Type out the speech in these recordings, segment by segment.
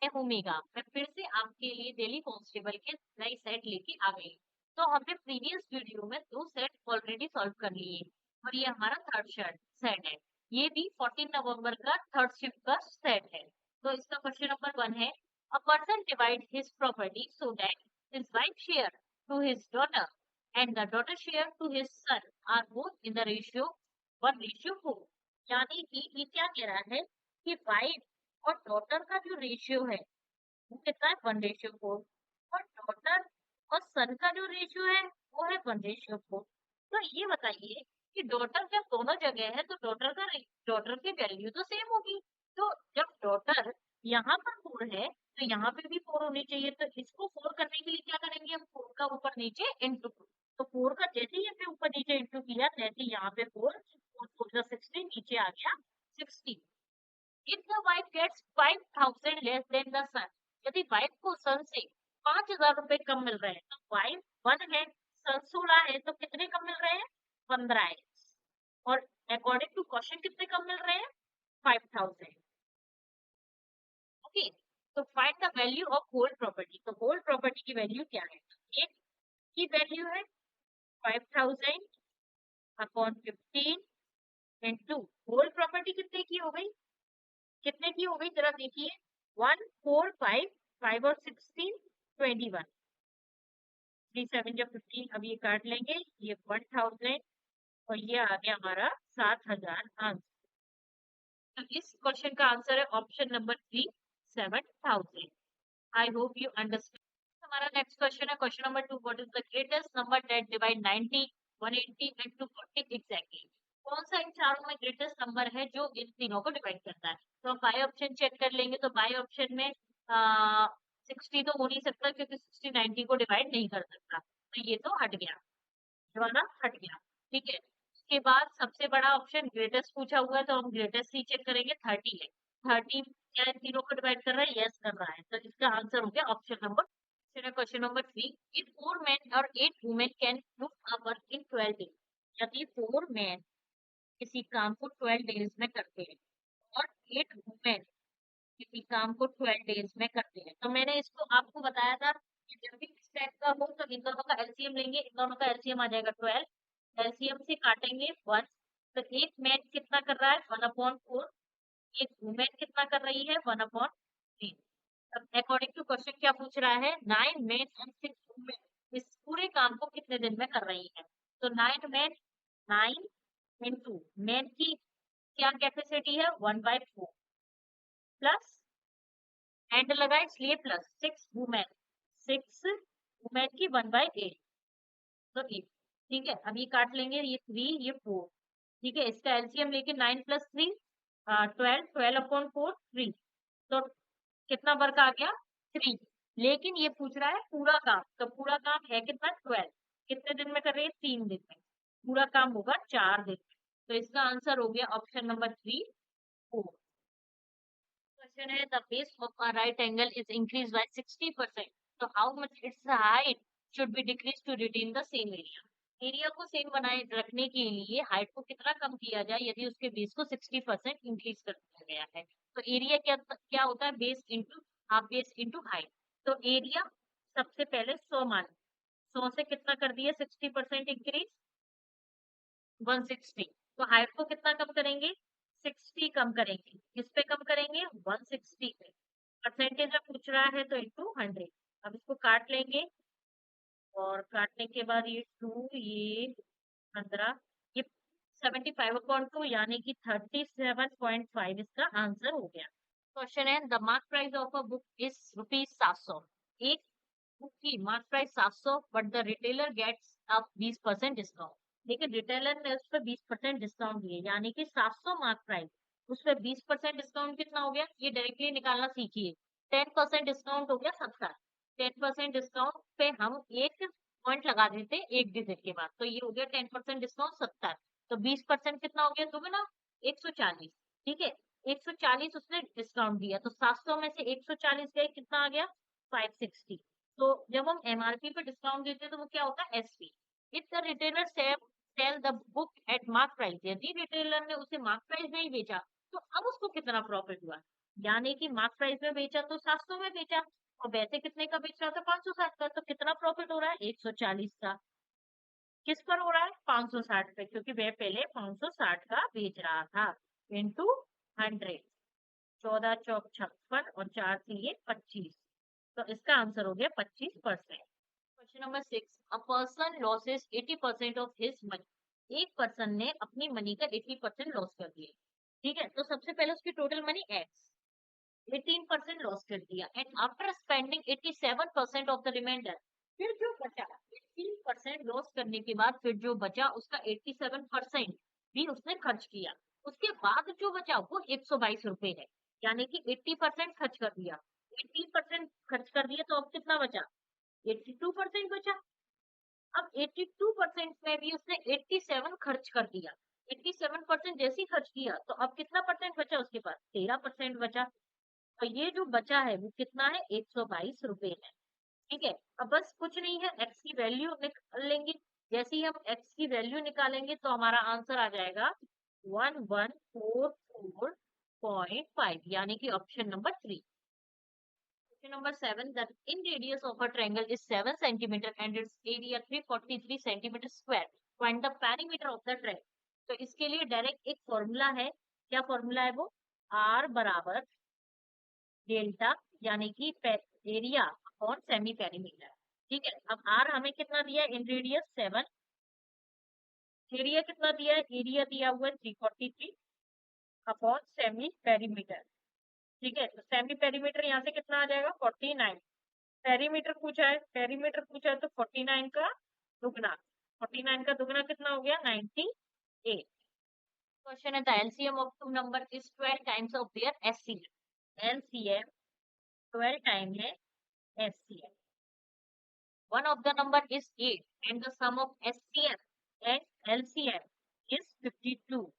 मैं हूँ मेघा। मैं फिर से आपके लिए डेली कॉन्स्टेबल के नए सेट लेके आ गई। तो हमने प्रीवियस वीडियो में 2 सेट ऑलरेडी सॉल्व कर लिए और ये हमारा थर्ड सेट है। ये भी 14 नवंबर का थर्ड शिफ्ट का सेट है। तो इसका क्वेश्चन नंबर 1 है, a person divide his property so that his wife share to his daughter and the daughter share to his son are both in the ratio 1:4। यानी कि ये क्या कह रहा है कि वाइफ और डॉटर का जो रेशियो है वो कितना है, 1:4। और डॉटर और सन का जो रेशियो है वो है 1:4। तो ये बताइए कि डॉटर जब दोनों जगह है तो डॉटर की वैल्यू तो सेम होगी। तो जब डॉटर यहाँ पर 4 है तो यहाँ पे भी 4 होनी चाहिए। तो इसको 4 करने के लिए क्या करेंगे, हम 4 का ऊपर नीचे इंटू। तो 4 का जैसे ही हमने ऊपर नीचे इंटू किया तैसे ही यहाँ पे 4 और 4 16 नीचे आ गया 60। If the wife gets 5,000 less than the son, यदि वाइफ को सन से 5,000 रुपए कम मिल रहे हैं तो वाइफ 1 है, सन 16 है, तो कितने कम मिल रहे हैं, 15 है। और अकॉर्डिंग टू क्वेश्चन कितने कम मिल रहे हैं, 5,000। ओके, तो find the value of whole property. तो होल प्रॉपर्टी की वैल्यू क्या है, एक की वैल्यू है 5,000 अपॉन 15 इंटू होल प्रॉपर्टी कितने की हो गई, कितने की हो गई जरा देखिए, 1 4 5, 5 और 16 21, 3 7 जब 15, अब ये काट लेंगे, ये 1000 और ये आ गया हमारा 7,000 आंसर। तो इस क्वेश्चन का आंसर है option number 3, 7,000। I hope you understand. हमारा नेक्स्ट क्वेश्चन है question number 2, what is the greatest number that divide 90 180 and 240 exactly. कौन सा इन चारों में ग्रेटेस्ट नंबर है जो इन तीनों को डिवाइड करता है। तो हम बाय ऑप्शन चेक कर लेंगे। तो बाय ऑप्शन में 60 तो हो नहीं सकता क्योंकि 60 90 को डिवाइड नहीं कर सकता, तो ये तो हट गया, ये वाला हट गया। ठीक है, उसके बाद सबसे बड़ा ऑप्शन ग्रेटेस्ट पूछा हुआ है तो हम ग्रेटेस्ट ही चेक करेंगे, 30 है। 30 क्या इन तीनों को डिवाइड कर रहा है, यस कर रहा है, तो इसका आंसर हो गया option number. Question number 3, if 4 men और 8 women can do a work in 12 days. यदि 4 men किसी काम को 12 डेज में करते हैं और 8 वुमेन किसी काम को 12 डेज में करते हैं, तो मैंने इसको आपको बताया था कि जब भी इस टाइप का हो तो इन दोनों का एलसीएम लेंगे, इन दोनों का एलसीएम आ जाएगा 12। एलसीएम से काटेंगे 1। तो एक मैन कितना कर रहा है, 1/4। एक वुमेन कितना कर रही है, 1/3। अब अकॉर्डिंग टू क्वेश्चन क्या पूछ रहा है, 9 men एंड 6 वुमेन इस पूरे काम को कितने दिन में कर रही है। तो 9 men, 9 इंटू मैन की क्या कैपेसिटी है, 1/4 प्लस एंड लगा इसलिए प्लस 6 वुमेन की 1/8, तो 8। ठीक है, अब ये काट लेंगे, ये 3 ये 4। ठीक है, इसका एलसीएम लेके 9 + 3 12, 12/4 3। तो कितना वर्क आ गया, 3। लेकिन ये पूछ रहा है पूरा काम, तो पूरा काम है कितना, 12। कितने दिन में कर रही है, 3 दिन में। पूरा काम होगा 4 दिन में। तो इसका आंसर हो गया ऑप्शन नंबर 3 4। Question है, the base of a right angle is increased by 60%. So how much its height should be decreased to retain the same area? Area को सेम बनाए रखने के लिए हाइट को कितना कम किया जाए यदि उसके बेस को 60% इंक्रीज कर दिया गया है। तो एरिया क्या क्या होता है, base into half base into height. तो एरिया सबसे पहले 100 मान, 100 से कितना कर दिया 60% इंक्रीज, 160। तो हाइट को कितना कम करेंगे, 60 कम करेंगे, किस पे कम करेंगे, 160 पे। परसेंटेज में पूछ रहा है तो इंटू 100। अब इसको काट लेंगे और काटने के बाद ये 2 ये 15, ये 75/2 यानी कि 37.5 इसका आंसर हो गया। क्वेश्चन है, the mark price of a book is ₹700। एक बुक की mark price 700 but the retailer gets up 20% discount. लेकिन रिटेलर ने उस पर 20% डिस्काउंट दिए, यानी कि 700 मार्क प्राइस, उस पर 20% डिस्काउंट कितना हो गया, ये डायरेक्टली निकालना सीखिए। 10% डिस्काउंट हो गया 70। 10% डिस्काउंट पे हम एक पॉइंट लगा देते एक डिजिट के बाद, तो ये हो गया 10% डिस्काउंट 70। तो 20% कितना हो गया दुगना, 140। ठीक है, 140 उसने डिस्काउंट दिया, तो 700 में से 140 गए, कितना आ गया 560। तो जब हम एमआरपी पे डिस्काउंट देते हैं तो वो क्या होता है, SP. If the retailer sell the book at mark price, यदि रिटेलर ने उसे मार्क प्राइस नहीं बेचा तो अब उसको कितना प्रॉफिट हुआ, यानी कि मार्क प्राइस में बेचा तो 700 में बेचा, और वैसे कितने का बेच रहा था, 560 का। तो कितना प्रॉफिट हो रहा है, 140 का। किस पर हो रहा है, 560 पे, क्योंकि वह पहले 560 का बेच रहा था। इंटू 100, 14 चौक 56 और 4 से ये 25। तो इसका आंसर हो गया 25%। Question number 6, a person losses 80% of his money. एक पर्सन ने अपनी मनी का 80% लॉस कर दिया। ठीक है, तो सबसे पहले उसकी टोटल मनी एक्स, 18% लॉस कर दिया, and after spending 87% of the reminder, फिर जो बचा 18% लॉस करने के बाद फिर जो बचा उसका 87% भी उसने खर्च किया। उसके बाद जो बचा वो 122 रुपए है, यानी कि 80% खर्च कर दिया। 80% खर्च कर दिया, तो अब कितना बचा, 82% बचा। अब 82% में भी उसने 87 खर्च कर दिया। 87% जैसे ही खर्च किया, तो अब कितना परसेंट बचा उसके पास, 13% बचा। तो ये जो बचा है वो कितना है, 122 रुपए है। ठीक है, अब बस कुछ नहीं है, एक्स की वैल्यू निकाल लेंगे। जैसे ही हम एक्स की वैल्यू निकालेंगे तो हमारा आंसर आ जाएगा 1144.5, यानी कि option number 3। Question number 7, the in radius of a triangle is 7 centimeter and its area 343 centimeter square. Find the perimeter of the triangle. तो इसके लिए डायरेक्ट एक फॉर्मूला है। क्या फॉर्मूला है वो, R बराबर डेल्टा, यानी कि एरिया अपॉन सेमी पेरीमीटर। ठीक है, अब R हमें कितना दिया है, इन रेडियस 7, एरिया कितना दिया है, एरिया दिया हुआ है 343 अपॉन सेमी पेरीमीटर। ठीक है, तो सेमी पेरीमीटर यहाँ से कितना आ जाएगा, 49। पेरीमीटर पूछा है, पेरीमीटर पूछा है तो 49 का दुगना, 49 का दुगना कितना हो गया, 98। क्वेश्चन है, the LCM of two number is 12 times of their HCM. LCM 12 time है HCM. One of the number is 8 and the sum of HCM and LCM is 52,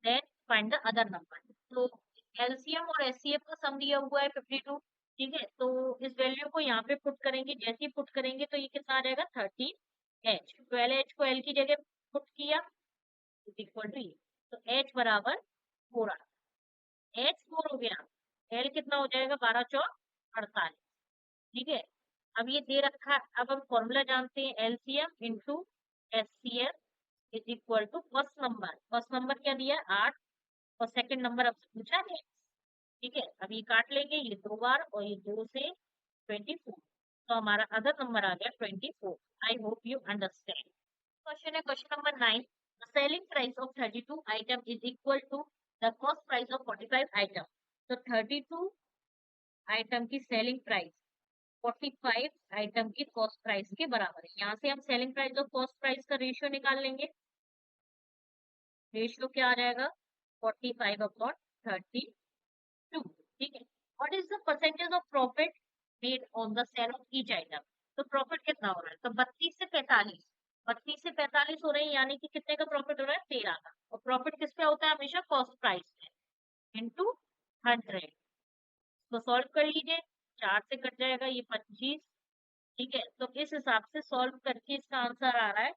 then find the other number. तो LCM और HCF का sum दिया हुआ है 52। ठीक है, तो इस वैल्यू को यहाँ पे पुट करेंगे, जैसे ही पुट करेंगे तो ये कितना आ जाएगा, 13H। 12H को L की जगह पुट किया, इक्वल टू, तो H बराबर 4 आ, H 4 हो गया। L कितना हो जाएगा, 12 चौक 48। ठीक है, अब ये दे रखा है, अब हम फॉर्मूला जानते हैं, LCM into HCF is equal to first number, first number क्या दिया है, 8, और सेकंड नंबर आपसे पूछा है। ठीक है, अब ये काट लेंगे, ये 2 बार और ये 2 से 24, तो हमारा अदर नंबर आ गया 24। I hope you understand. Question है, question number 9, the selling price of 32 item is equal to the cost price of 45 item. तो 32 आइटम की सेलिंग प्राइस 45 आइटम की कॉस्ट प्राइस के बराबर है। यहाँ से हम सेलिंग प्राइस और कॉस्ट प्राइस का रेशियो निकाल लेंगे। रेशियो क्या आ जाएगा, 45 अपॉन 32। ठीक है, what is the percentage of profit made on the sale of each item. तो प्रॉफिट कितना हो रहा है, तो 32 से 45, 32 से 45 हो रहे हैं, यानी कि कितने का प्रॉफिट हो रहा है, 13 का। और प्रॉफिट किस पे होता है, हमेशा कॉस्ट प्राइस पे इंटू 100। तो सॉल्व कर लीजिए, 4 से कट जाएगा ये 25। ठीक है, तो इस हिसाब से सॉल्व करके इसका आंसर आ रहा है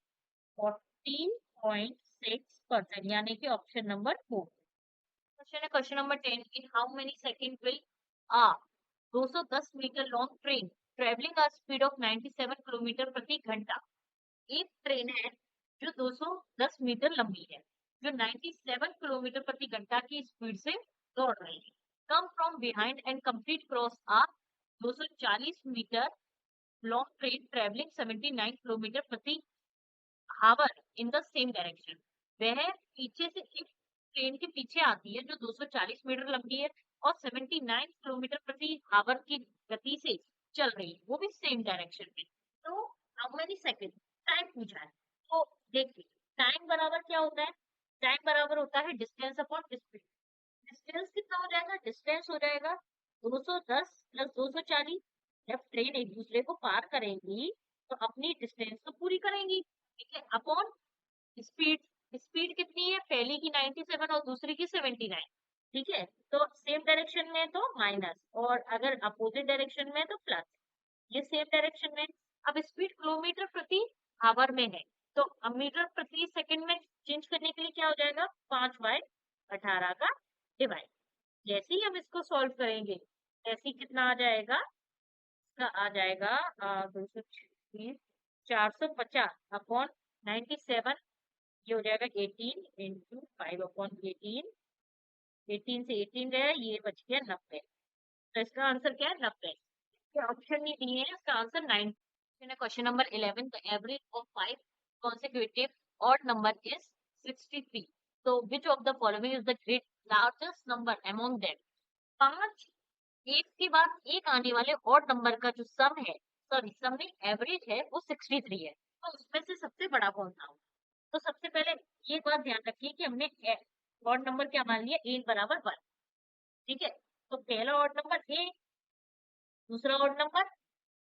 14.6%, यानी कि ऑप्शन नंबर 4। क्वेश्चन है, question number 10, in how many second will a 210 metre long train travelling a speed of 97 kilometre प्रति घंटा। एक ट्रेन है जो 210 मीटर लंबी है, जो 97 किलोमीटर प्रति घंटा की स्पीड से दौड़ रही है। Come from behind and complete cross a 240 metre long train travelling 79 kilometre प्रति hour in the same direction. वह पीछे से एक ट्रेन के पीछे आती है जो 240 मीटर लंबी है और 79 किलोमीटर प्रति आवर की गति से चल रही है, वो भी सेम डायरेक्शन में। तो हाउ मेनी सेकंड, टाइम पूछा है। तो देखिए, टाइम बराबर क्या होता है, टाइम बराबर होता है डिस्टेंस अपॉन स्पीड। डिस्टेंस कितना हो जाएगा, डिस्टेंस हो जाएगा 210 प्लस 240। जब ट्रेन एक दूसरे को पार करेंगी तो अपनी डिस्टेंस तो पूरी करेंगी। ठीक है, अपॉन स्पीड, स्पीड कितनी है, पहली की 97 और दूसरी की 79। ठीक है, तो सेम डायरेक्शन में तो माइनस, और अगर अपोजिट डायरेक्शन में तो प्लस। ये सेम डायरेक्शन में। अब स्पीड किलोमीटर प्रति आवर में है, तो अब मीटर प्रति सेकंड में चेंज करने के लिए क्या हो जाएगा, 5/18 का डिवाइड। जैसे ही हम इसको सॉल्व करेंगे, जैसे ही कितना आ जाएगा, इसका आ जाएगा 226, 450 अपॉन 97, ये हो जाएगा 18 इंटू 5 अपॉन 18, 18 से 18 गया, ये बच गया 90। तो इसका आंसर क्या है? 90। ऑप्शन नहीं दिए हैं, इसका आंसर 9 है। Question number 11, the average of 5 consecutive odd number is 63. So which of the following is the great largest number among them? 5 एक के बाद एक आने वाले ऑड नंबर का जो सम है, सॉरी सम नहीं, एवरेज है, वो 63 है। तो उसमें से सबसे बड़ा कौन सा होगा? तो सबसे पहले ये बात ध्यान रखिए कि हमने ऑड नंबर क्या मान लिया? a बराबर 1। ठीक है, तो पहला ऑड नंबर a, दूसरा ऑड नंबर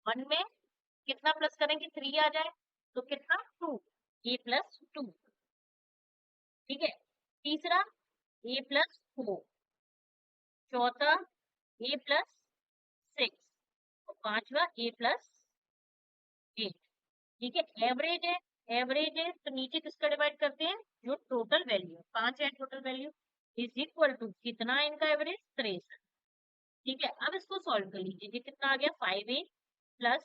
1 में कितना प्लस करेंगे? 3 आ जाए तो कितना? 2, a प्लस 2। ठीक है, तीसरा a प्लस 4, चौथा a प्लस 6, और पांचवा a प्लस 8। ठीक है, एवरेज है, एवरेज है तो नीचे किसका डिवाइड करते हैं? जो टोटल वैल्यू है, 5 है total value, is equal to कितना है इनका एवरेज? 63। ठीक है, अब इसको सॉल्व कर लीजिए, ये कितना आ गया? 5a प्लस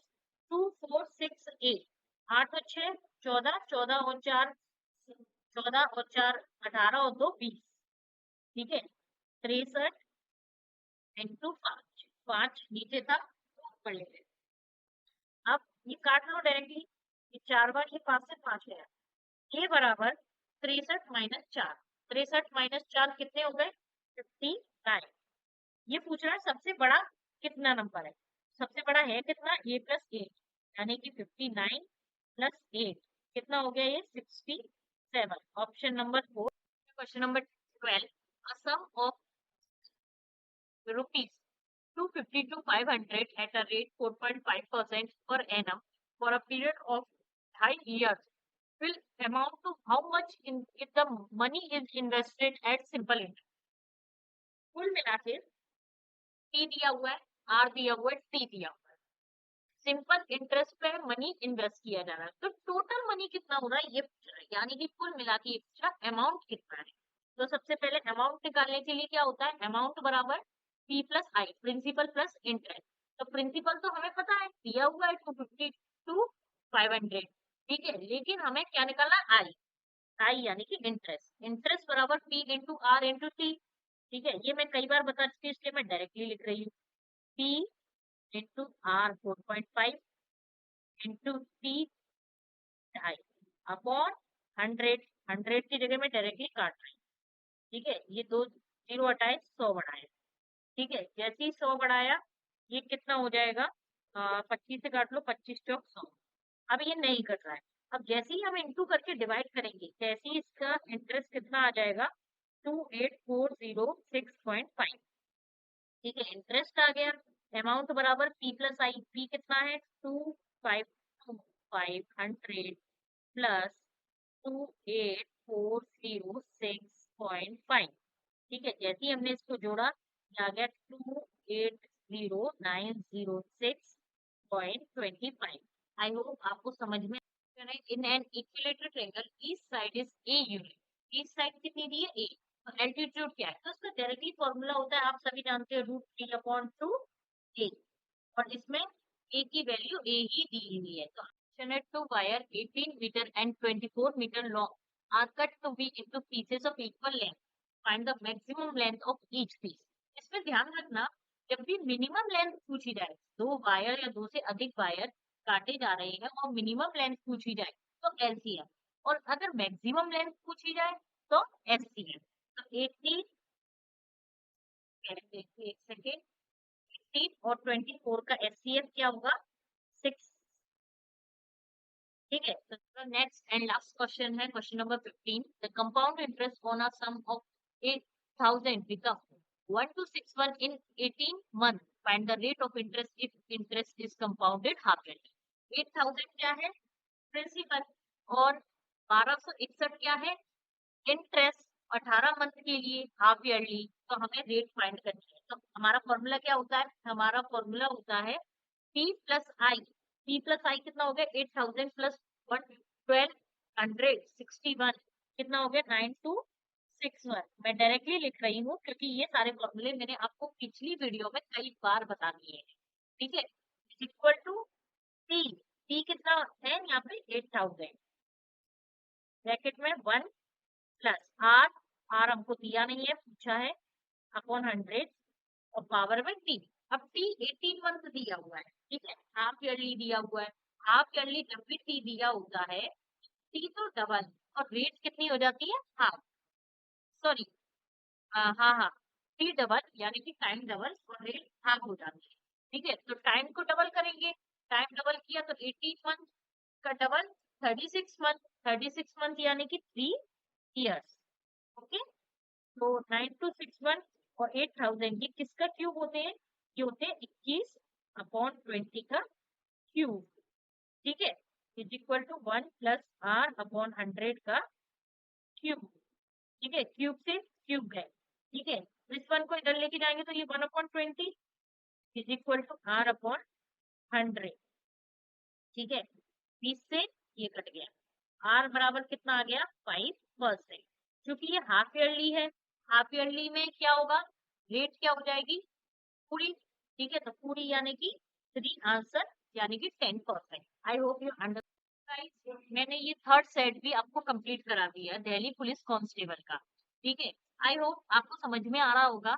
2 4 6 8, 8 और 6 14, 14 और 4 14 और 4 18 और 2 20। ठीक है, 63 इंटू 5, 5 नीचे था तो ऊपर ले गए। अब ये काट लो डायरेक्टली, ये 4 बार, ये 5 से 5 है, ये बराबर 63 माइनस 4, 63 माइनस 4 कितने हो गए? 59। ये पूछ रहा है सबसे बड़ा कितना नंबर है? सबसे बड़ा है कितना? a प्लस 8, यानी कि 59 प्लस 8 कितना हो गया? ये 67। Option number 4। Question number 12, a sum of rupees 250 to 500 at a rate 4.5% per annum for a period of 5 years will amount to how much in if the money is invested at simple interest? कुल मिला के T दिया हुआ है, R दिया हुआ है, T दिया हुआ है। सिंपल इंटरेस्ट पे मनी इन्वेस्ट किया जा रहा है, तो टोटल मनी कितना हो रहा है ये पूछ रहा है, यानी कि कुल मिला के ये पूछ रहा है अमाउंट कितना है। तो सबसे पहले अमाउंट निकालने के लिए क्या होता है? अमाउंट बराबर P प्लस आई, प्रिंसिपल प्लस इंटरेस्ट। तो प्रिंसिपल तो हमें पता है, दिया हुआ है 250 टू 500। ठीक है, लेकिन हमें क्या निकालना है? आई, आई यानी कि इंटरेस्ट, इंटरेस्ट बराबर P into R into T. ठीक है, ये मैं कई बार बता चुकी हूँ, इसलिए मैं डायरेक्टली लिख रही हूँ, P into R 4.5 into T ढाई अपॉन 100, 100 की जगह में डायरेक्टली काट रही हूँ। ठीक है, ये दो जीरो हटाए, 100 बढ़ाए। ठीक है, जैसे ही 100 बढ़ाया, ये कितना हो जाएगा? 25 से काट लो, 25 चौक 100। अब ये नहीं कर रहा है, अब जैसे ही हम इंटू करके डिवाइड करेंगे, जैसे ही इसका इंटरेस्ट कितना आ जाएगा? 28,406.5। ठीक है, इंटरेस्ट आ गया, अमाउंट बराबर P प्लस आई, P कितना है? 2,500 प्लस 28,406.5। ठीक है, जैसे ही हमने इसको जोड़ा, ये आ गया 280906.25। आई होप आपको समझ में। In an equilateral triangle each side is a unit, each side कितनी दी है? ए। और एल्टीट्यूड क्या है? तो उसका डायरेक्टली फॉर्मूला होता है, आप सभी जानते हैं, √3/2 ए। और इसमें ए की वैल्यू ए ही दी हुई है। तो two wire 18 meter and 24 meter long are cut to be into pieces of equal length. Find the maximum length of each piece. इसमें ध्यान रखना, जब भी मिनिमम लेंथ पूछी जाए, दो वायर या दो से अधिक वायर काटे जा रहे हैं और मिनिमम लेंथ पूछी जाए तो एलसीएम, और अगर मैक्सिमम लेंथ पूछी जाए तो एचसीएफ। तो 18, एक सेकेंड, 18 और 24 का एचसीएफ क्या होगा? 6। ठीक है, तो नेक्स्ट एंड लास्ट क्वेश्चन है question number 15, the compound interest on a sum of 8,000 become 1261 in 18 month। Find the rate of interest if interest is compounded half yearly. 8,000 क्या है? प्रिंसिपल, और 1261 क्या है? इंटरेस्ट। 18 मंथ के लिए हाफ ईयरली, तो हमें रेट फाइंड करनी है। तो हमारा फॉर्मूला क्या होता है? हमारा फॉर्मूला होता है P प्लस आई। P प्लस आई कितना हो गया? 8,000 प्लस 1261 कितना हो गया? 9261। 9.61 मैं डायरेक्टली लिख रही हूँ क्योंकि ये सारे फॉर्मूले मैंने आपको पिछली वीडियो में कई बार बता दिए हैं। ठीक है, इक्वल टू टी। टी कितना है यहाँ पे 8000 ब्रैकेट में 1 प्लस आर। आर हमको दिया नहीं है, पूछा है, अपॉन 100 और पावर में टी। अब टी 18 मंथ दिया हुआ है, ठीक है, हाफ ईयरली दिया हुआ है। हाफ ईयरली जब भी टी दिया होता है, टी तो डबल और रेट कितनी हो जाती है हाफ। सॉरी, हाँ हाँ, टी डबल यानी कि टाइम डबल और रेट हाफ हो जाती है। ठीक है, तो टाइम को डबल करेंगे, टाइम डबल किया तो 18 मंथ का डबल 36 मंथ। 36 मंथ यानी कि 3 इयर्स। ओके, तो 9,261 और 8,000 ये किसका क्यूब होते हैं? ये होते हैं 21/20 का क्यूब। ठीक है, is equal to 1 plus R upon 100 का क्यूब। ठीक है, क्यूब से क्यूब है। ठीक है, इस वन को इधर लेके जाएंगे तो ये 1/20 is equal to R upon 100। ठीक है, 20 से ये कट गया, आर बराबर कितना आ गया 5%। क्योंकि ये हाफ ईयरली है, हाफ ईयरली में क्या होगा, रेट क्या हो जाएगी पूरी। ठीक है, तो पूरी यानी कि 3 आंसर यानी कि 10%। आई होप यू अंडरस्टैंड। मैंने ये थर्ड सेट भी आपको कंप्लीट करा दिया है दिल्ली पुलिस कांस्टेबल का। ठीक है, आई होप आपको समझ में आ रहा होगा।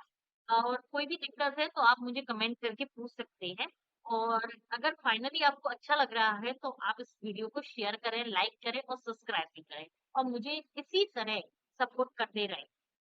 और कोई भी दिक्कत है तो आप मुझे कमेंट करके पूछ सकते हैं। और अगर फाइनली आपको अच्छा लग रहा है तो आप इस वीडियो को शेयर करें, लाइक करें और सब्सक्राइब भी करें और मुझे इसी तरह सपोर्ट करते रहें।